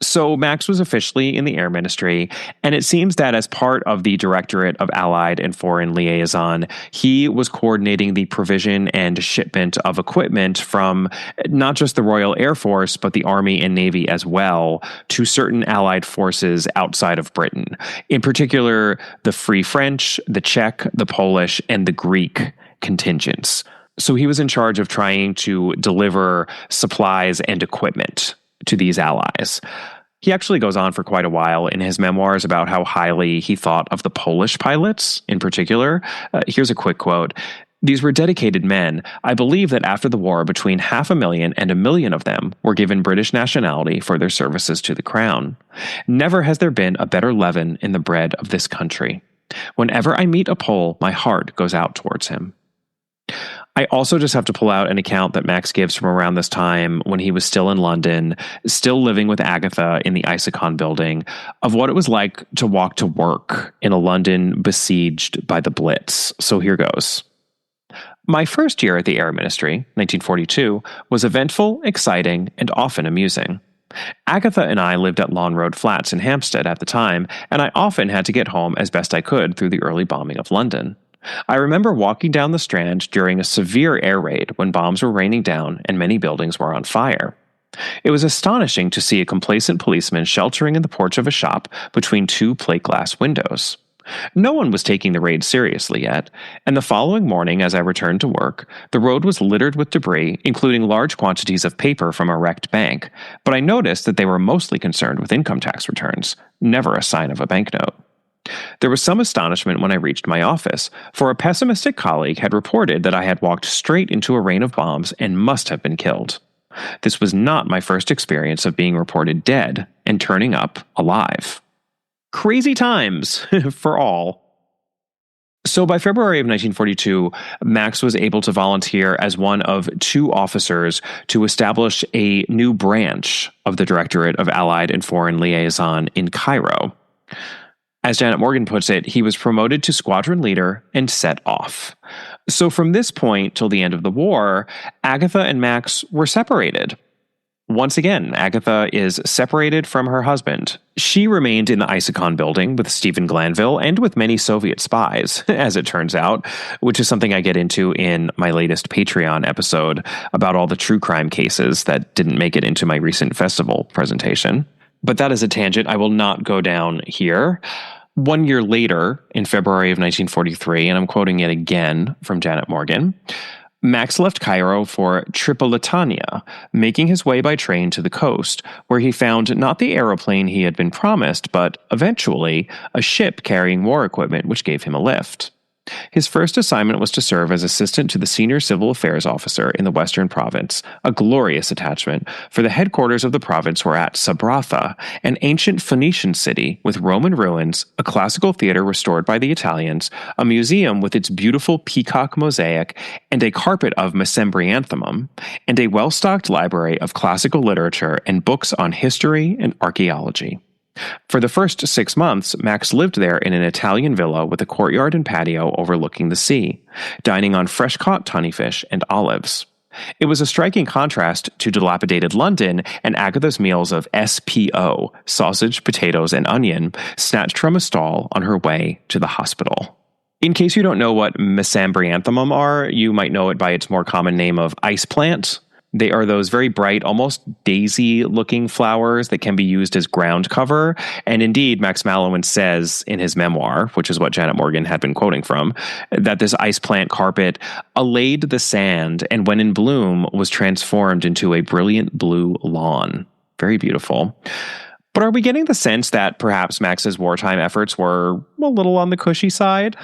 So Max was officially in the Air Ministry, and it seems that as part of the Directorate of Allied and Foreign Liaison, he was coordinating the provision and shipment of equipment from not just the Royal Air Force, but the Army and Navy as well, to certain Allied forces outside of Britain. In particular, the Free French, the Czech, the Polish, and the Greek contingents. So he was in charge of trying to deliver supplies and equipment to these allies. He actually goes on for quite a while in his memoirs about how highly he thought of the Polish pilots in particular. Here's a quick quote. These were dedicated men. I believe that after the war, between 500,000 and 1 million of them were given British nationality for their services to the crown. Never has there been a better leaven in the bread of this country. Whenever I meet a Pole, my heart goes out towards him. I also just have to pull out an account that Max gives from around this time when he was still in London, still living with Agatha in the Isokon building, of what it was like to walk to work in a London besieged by the Blitz. So here goes. My first year at the Air Ministry, 1942, was eventful, exciting, and often amusing. Agatha and I lived at Lawn Road Flats in Hampstead at the time, and I often had to get home as best I could through the early bombing of London. I remember walking down the Strand during a severe air raid when bombs were raining down and many buildings were on fire. It was astonishing to see a complacent policeman sheltering in the porch of a shop between two plate glass windows. No one was taking the raid seriously yet, and the following morning as I returned to work, the road was littered with debris, including large quantities of paper from a wrecked bank, but I noticed that they were mostly concerned with income tax returns, never a sign of a banknote. There was some astonishment when I reached my office, for a pessimistic colleague had reported that I had walked straight into a rain of bombs and must have been killed. This was not my first experience of being reported dead and turning up alive. Crazy times for all. So by February of 1942, Max was able to volunteer as one of 2 officers to establish a new branch of the Directorate of Allied and Foreign Liaison in Cairo. As Janet Morgan puts it, he was promoted to squadron leader and set off. So from this point till the end of the war, Agatha and Max were separated. Once again, Agatha is separated from her husband. She remained in the Isokon building with Stephen Glanville and with many Soviet spies, as it turns out, which is something I get into in my latest Patreon episode about all the true crime cases that didn't make it into my recent festival presentation. But that is a tangent I will not go down here. 1 year later, in February of 1943, and I'm quoting it again from Janet Morgan, Max left Cairo for Tripolitania, making his way by train to the coast, where he found not the aeroplane he had been promised, but, eventually, a ship carrying war equipment which gave him a lift. His first assignment was to serve as assistant to the senior civil affairs officer in the Western Province, a glorious attachment, for the headquarters of the province were at Sabratha, an ancient Phoenician city with Roman ruins, a classical theater restored by the Italians, a museum with its beautiful peacock mosaic, and a carpet of mesembryanthemum, and a well-stocked library of classical literature and books on history and archaeology. For the first 6 months, Max lived there in an Italian villa with a courtyard and patio overlooking the sea, dining on fresh-caught tunnyfish and olives. It was a striking contrast to dilapidated London and Agatha's meals of SPO, sausage, potatoes, and onion, snatched from a stall on her way to the hospital. In case you don't know what mesembryanthemum are, you might know it by its more common name of ice plant. They are those very bright, almost daisy-looking flowers that can be used as ground cover. And indeed, Max Mallowan says in his memoir, which is what Janet Morgan had been quoting from, that this ice plant carpet allayed the sand and when in bloom was transformed into a brilliant blue lawn. Very beautiful. But are we getting the sense that perhaps Max's wartime efforts were a little on the cushy side?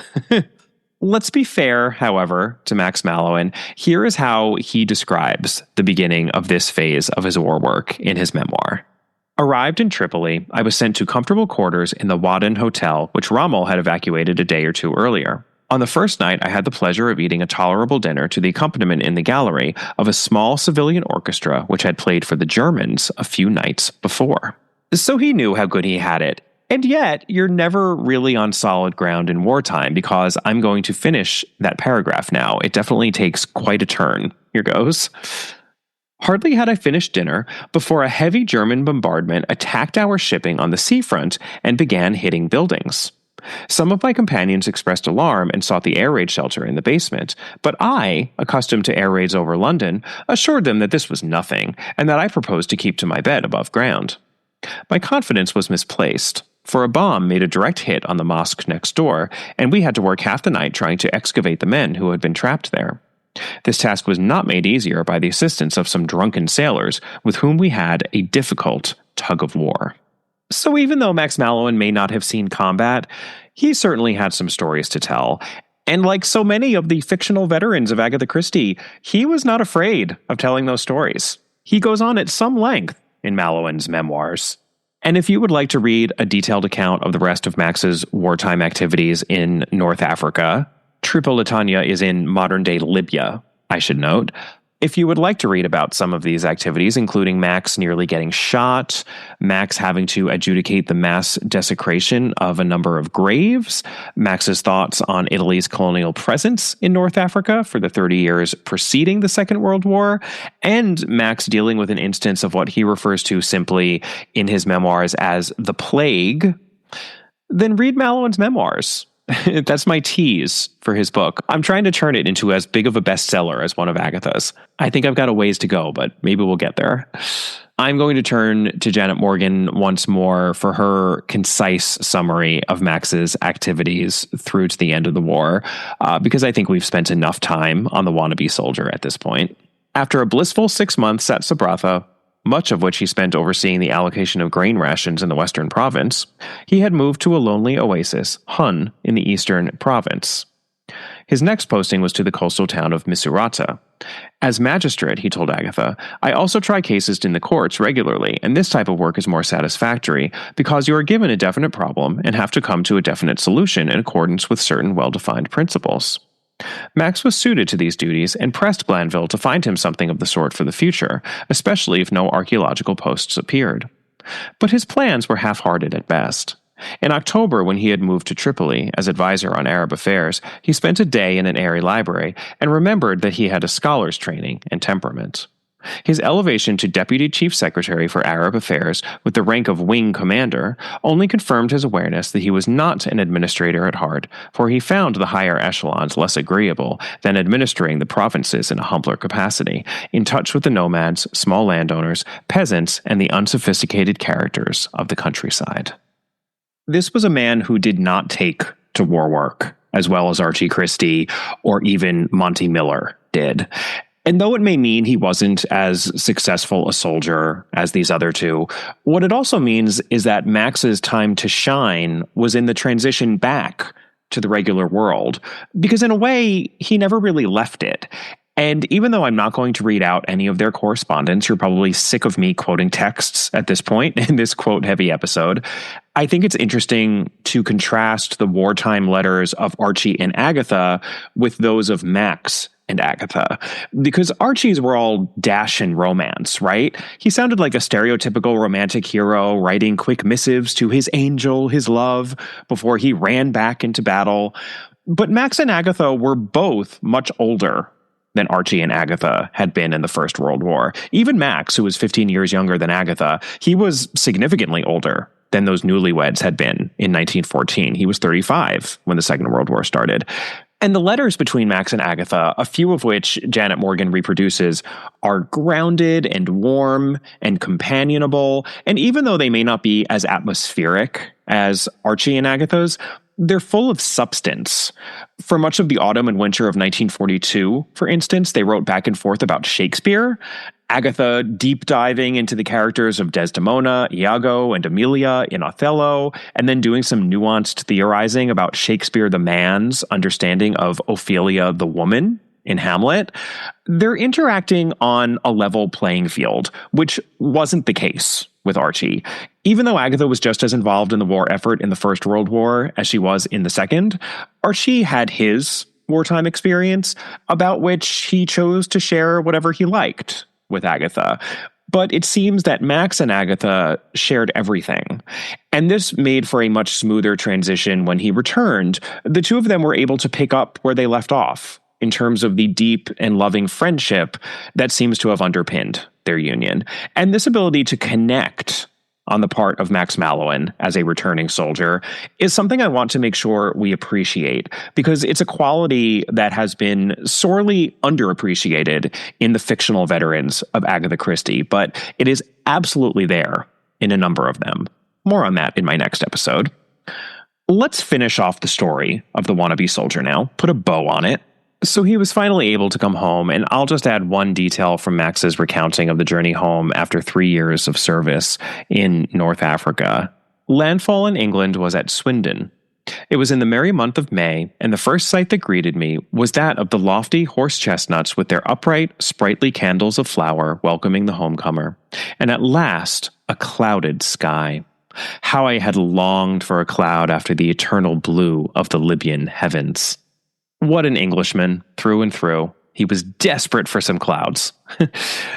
Let's be fair, however, to Max Mallowan. Here is how he describes the beginning of this phase of his war work in his memoir. Arrived in Tripoli, I was sent to comfortable quarters in the Wadden Hotel, which Rommel had evacuated a day or 2 earlier. On the first night, I had the pleasure of eating a tolerable dinner to the accompaniment in the gallery of a small civilian orchestra which had played for the Germans a few nights before. So he knew how good he had it. And yet, you're never really on solid ground in wartime, because I'm going to finish that paragraph now. It definitely takes quite a turn. Here goes. Hardly had I finished dinner before a heavy German bombardment attacked our shipping on the seafront and began hitting buildings. Some of my companions expressed alarm and sought the air raid shelter in the basement, but I, accustomed to air raids over London, assured them that this was nothing, and that I proposed to keep to my bed above ground. My confidence was misplaced, for a bomb made a direct hit on the mosque next door, and we had to work half the night trying to excavate the men who had been trapped there. This task was not made easier by the assistance of some drunken sailors, with whom we had a difficult tug of war. So even though Max Mallowan may not have seen combat, he certainly had some stories to tell, And like so many of the fictional veterans of Agatha Christie, he was not afraid of telling those stories. He goes on at some length in Malowan's memoirs. And if you would like to read a detailed account of the rest of Max's wartime activities in North Africa, Tripolitania is in modern-day Libya, I should note. If you would like to read about some of these activities, including Max nearly getting shot, Max having to adjudicate the mass desecration of a number of graves, Max's thoughts on Italy's colonial presence in North Africa for the 30 years preceding the Second World War, and Max dealing with an instance of what he refers to simply in his memoirs as the plague, then read Malowan's memoirs. That's my tease for his book. I'm trying to turn it into as big of a bestseller as one of Agatha's. I think I've got a ways to go, but maybe we'll get there. I'm going to turn to Janet Morgan once more for her concise summary of Max's activities through to the end of the war, because I think we've spent enough time on the wannabe soldier at this point. After a blissful 6 months at Sabratha, much of which he spent overseeing the allocation of grain rations in the western province, he had moved to a lonely oasis, Hun, in the eastern province. His next posting was to the coastal town of Misurata. As magistrate, he told Agatha, I also try cases in the courts regularly, and this type of work is more satisfactory because you are given a definite problem and have to come to a definite solution in accordance with certain well-defined principles. Max was suited to these duties and pressed Glanville to find him something of the sort for the future, especially if no archaeological posts appeared. But his plans were half-hearted at best. In October, when he had moved to Tripoli as advisor on Arab affairs, he spent a day in an airy library and remembered that he had a scholar's training and temperament. His elevation to Deputy Chief Secretary for Arab Affairs with the rank of Wing Commander only confirmed his awareness that he was not an administrator at heart, for he found the higher echelons less agreeable than administering the provinces in a humbler capacity, in touch with the nomads, small landowners, peasants, and the unsophisticated characters of the countryside. This was a man who did not take to war work, as well as Archie Christie or even Monty Miller did. And though it may mean he wasn't as successful a soldier as these other two, what it also means is that Max's time to shine was in the transition back to the regular world, because in a way, he never really left it. And even though I'm not going to read out any of their correspondence, you're probably sick of me quoting texts at this point in this quote-heavy episode, I think it's interesting to contrast the wartime letters of Archie and Agatha with those of Max and Agatha, because Archie's were all dash and romance, right? He sounded like a stereotypical romantic hero writing quick missives to his angel, his love, before he ran back into battle. But Max and Agatha were both much older than Archie and Agatha had been in the First World War. Even Max, who was 15 years younger than Agatha, he was significantly older than those newlyweds had been in 1914. He was 35 when the Second World War started. And the letters between Max and Agatha, a few of which Janet Morgan reproduces, are grounded and warm and companionable. And even though they may not be as atmospheric as Archie and Agatha's, they're full of substance. For much of the autumn and winter of 1942, for instance, they wrote back and forth about Shakespeare, Agatha deep diving into the characters of Desdemona, Iago, and Emilia in Othello, and then doing some nuanced theorizing about Shakespeare the man's understanding of Ophelia the woman in Hamlet. They're interacting on a level playing field, which wasn't the case with Archie. Even though Agatha was just as involved in the war effort in the First World War as she was in the Second, Archie had his wartime experience, about which he chose to share whatever he liked with Agatha. But it seems that Max and Agatha shared everything. And this made for a much smoother transition when he returned. The two of them were able to pick up where they left off in terms of the deep and loving friendship that seems to have underpinned their union. And this ability to connect on the part of Max Mallowan as a returning soldier is something I want to make sure we appreciate, because it's a quality that has been sorely underappreciated in the fictional veterans of Agatha Christie, but it is absolutely there in a number of them. More on that in my next episode. Let's finish off the story of the wannabe soldier now, put a bow on it. So he was finally able to come home, and I'll just add one detail from Max's recounting of the journey home after 3 years of service in North Africa. Landfall in England was at Swindon. It was in the merry month of May, and the first sight that greeted me was that of the lofty horse chestnuts with their upright, sprightly candles of flower welcoming the homecomer, and at last a clouded sky. How I had longed for a cloud after the eternal blue of the Libyan heavens. What an Englishman, through and through. He was desperate for some clouds.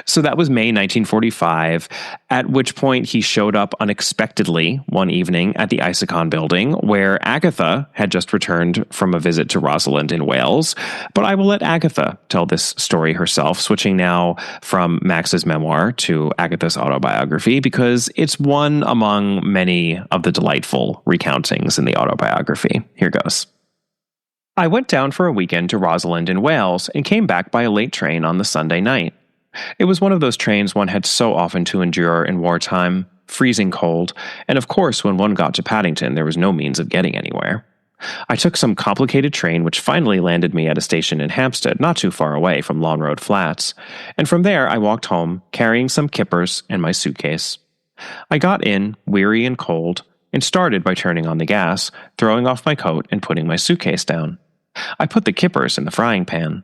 So that was May 1945, at which point he showed up unexpectedly one evening at the Isacon building, where Agatha had just returned from a visit to Rosalind in Wales. But I will let Agatha tell this story herself, switching now from Max's memoir to Agatha's autobiography, because it's one among many of the delightful recountings in the autobiography. Here goes. I went down for a weekend to Rosalind in Wales and came back by a late train on the Sunday night. It was one of those trains one had so often to endure in wartime, freezing cold, and of course when one got to Paddington there was no means of getting anywhere. I took some complicated train which finally landed me at a station in Hampstead not too far away from Lawn Road Flats, and from there I walked home carrying some kippers and my suitcase. I got in, weary and cold, and started by turning on the gas, throwing off my coat and putting my suitcase down. I put the kippers in the frying pan.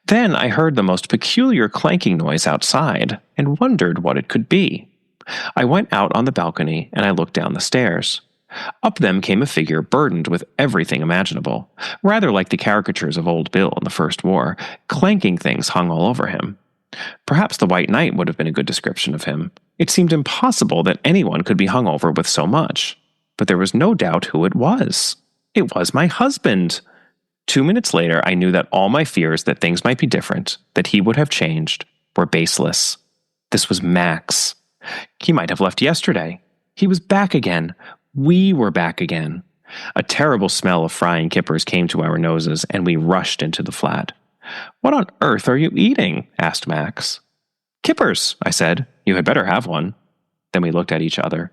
Then I heard the most peculiar clanking noise outside and wondered what it could be. I went out on the balcony and I looked down the stairs. Up them came a figure burdened with everything imaginable, rather like the caricatures of Old Bill in the First War. Clanking things hung all over him. Perhaps the White Knight would have been a good description of him. It seemed impossible that anyone could be hung over with so much. But there was no doubt who it was. It was my husband. 2 minutes later, I knew that all my fears that things might be different, that he would have changed, were baseless. This was Max. He might have left yesterday. He was back again. We were back again. A terrible smell of frying kippers came to our noses, and we rushed into the flat. "What on earth are you eating?" asked Max. "Kippers," I said. "You had better have one." Then we looked at each other.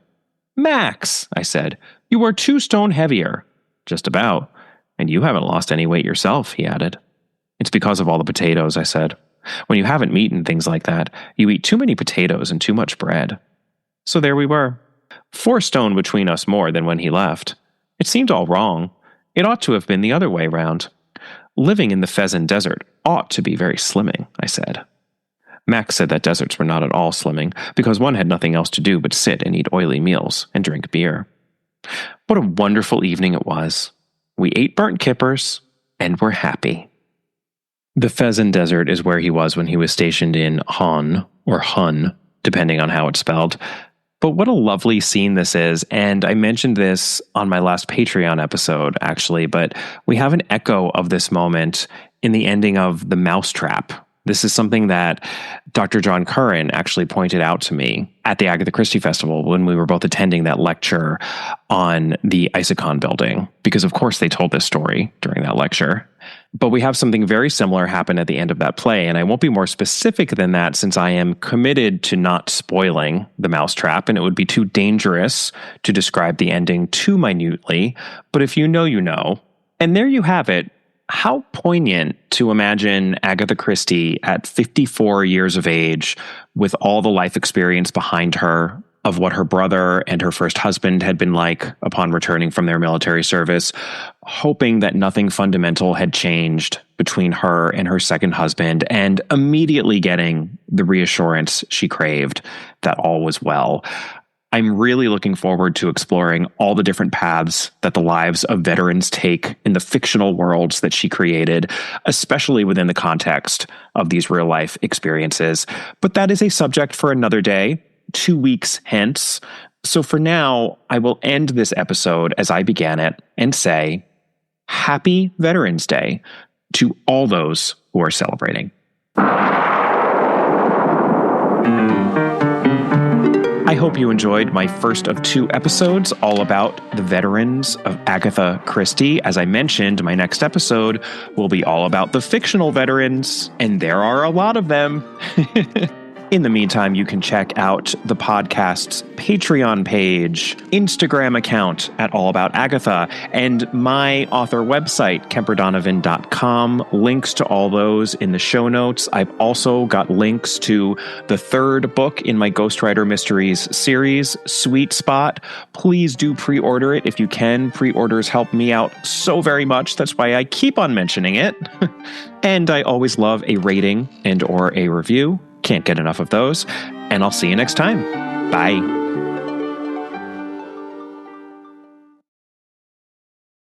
"Max," I said, "you are 2 stone heavier." "Just about. And you haven't lost any weight yourself," he added. "It's because of all the potatoes," I said. "When you haven't meat and things like that, you eat too many potatoes and too much bread." So there we were. 4 stone between us more than when he left. It seemed all wrong. It ought to have been the other way round. Living in the Fezzen Desert ought to be very slimming, I said. Max said that deserts were not at all slimming, because one had nothing else to do but sit and eat oily meals and drink beer. What a wonderful evening it was. We ate burnt kippers, and were happy. The Fezzen Desert is where he was when he was stationed in Hun, or Hun, depending on how it's spelled. But what a lovely scene this is, and I mentioned this on my last Patreon episode, actually, but we have an echo of this moment in the ending of The Mousetrap. This is something that Dr. John Curran actually pointed out to me at the Agatha Christie Festival when we were both attending that lecture on the Isacon building, because of course they told this story during that lecture. But we have something very similar happen at the end of that play, and I won't be more specific than that since I am committed to not spoiling The Mousetrap, and it would be too dangerous to describe the ending too minutely. But if you know, you know. And there you have it. How poignant to imagine Agatha Christie at 54 years of age with all the life experience behind her of what her brother and her first husband had been like upon returning from their military service, hoping that nothing fundamental had changed between her and her second husband, and immediately getting the reassurance she craved that all was well. I'm really looking forward to exploring all the different paths that the lives of veterans take in the fictional worlds that she created, especially within the context of these real-life experiences. But that is a subject for another day, 2 weeks hence. So for now, I will end this episode as I began it and say, Happy Veterans Day to all those who are celebrating. I hope you enjoyed my first of 2 episodes all about the veterans of Agatha Christie. As I mentioned, my next episode will be all about the fictional veterans, and there are a lot of them. In the meantime, you can check out the podcast's Patreon page, Instagram account at All About Agatha, and my author website, kemperdonovan.com. Links to all those in the show notes. I've also got links to the third book in my Ghostwriter Mysteries series, Sweet Spot. Please do pre-order it if you can. Pre-orders help me out so very much. That's why I keep on mentioning it. And I always love a rating and or a review. Can't get enough of those. And I'll see you next time. Bye.